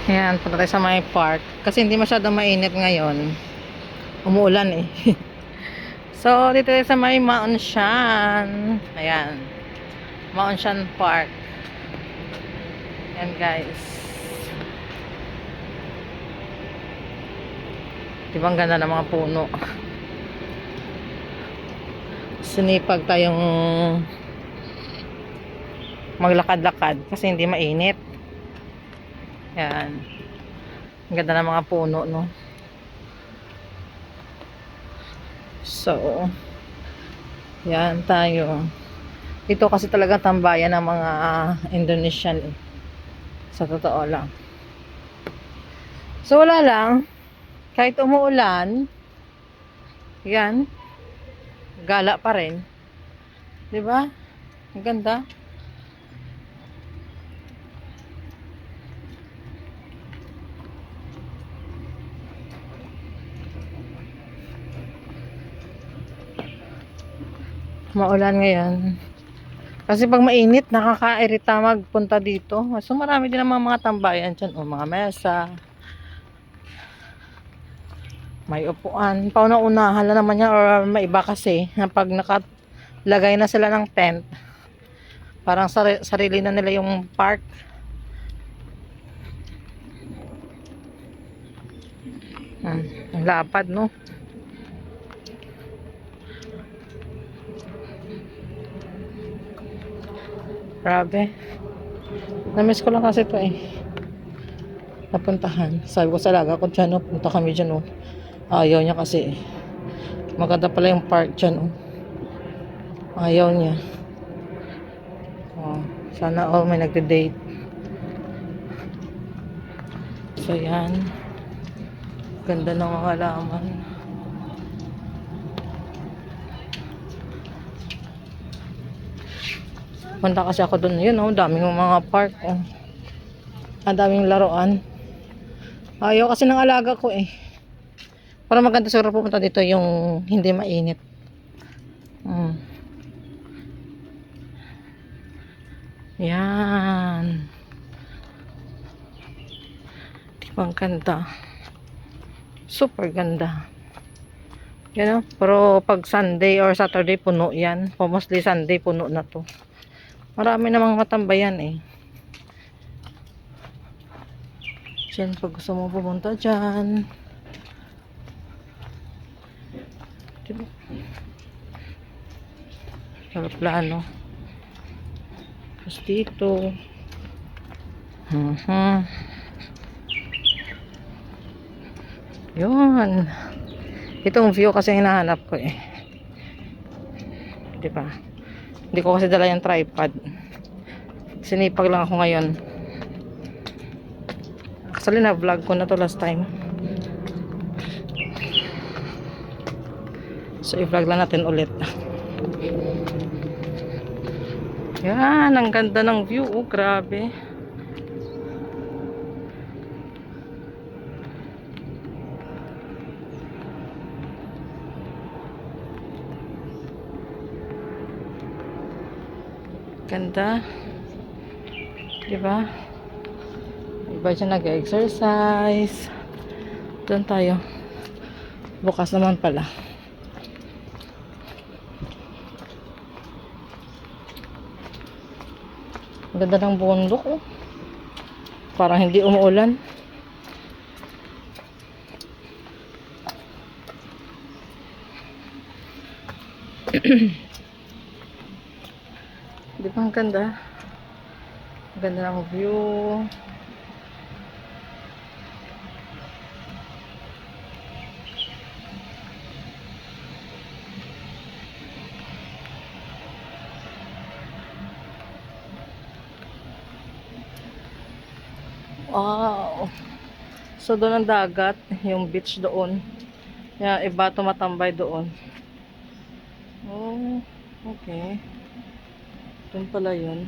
Ayan, punta tayo sa may park. Kasi hindi masyadong mainit ngayon. Umuulan eh. So, dito tayo sa may Maunshan. Ayan. Maunshan Park. Ayan guys. Diba ang ganda ng mga puno. Sinipag tayong maglakad-lakad kasi hindi mainit. Ayan. Ang ganda ng mga puno, no? So, yan tayo. Ito kasi talaga tambayan ng mga Indonesian eh. Sa totoo lang. So, wala lang. Kahit umuulan, yan, gala pa rin. Diba? Ang ganda. Maulan ngayon. Kasi pag mainit, nakakairita magpunta dito. So marami din ang mga tambayan dyan. O mga mesa. May upuan. Pauna-unahan lang naman yan. Or may iba kasi. Na pag nakalagay na sila ng tent. Parang sarili na nila yung park. Ang lapad, no? Grabe. Namiss ko lang kasi ito eh. Napuntahan. Sabi ko sa laga ko dyan, oh, punta kami dyan, oh. Ayaw niya kasi. Maganda pala yung park dyan, oh. Ayaw niya. Oh, sana all may nagde-date. So, yan. Ganda ng mga halaman. Punta kasi ako doon. Yun, oh, daming mga park, oh. Ang daming laruan. Ayaw kasi ng alaga ko eh. Para maganda siguro pupunta dito yung hindi mainit. Yan. Ang ganda. Super ganda. Yan, oh. Pero pag Sunday or Saturday puno yan. Mostly Sunday puno na to. Marami namang matambayan eh. Diyan pag gusto mo pumunta dyan. Diba? Aeroplano. Tapos dito. Yun. Itong view kasi hinahanap ko eh. Diba? Hindi ko kasi dala yung tripod. Sinipag lang ako ngayon. Actually na vlog ko na to last time. So i-vlog lang natin ulit. Yan, ang ganda ng view. Oh, grabe. Ganda. Diba? Iba siya nag-exercise. Doon tayo. Bukas naman pala. Ganda ng bundok, oh. Parang hindi umuulan. Di ba ang ganda? Ang ganda ng view. Wow. So doon ang dagat, yung beach doon. Kaya iba tumatambay doon. Oh, okay. Doon pala yun.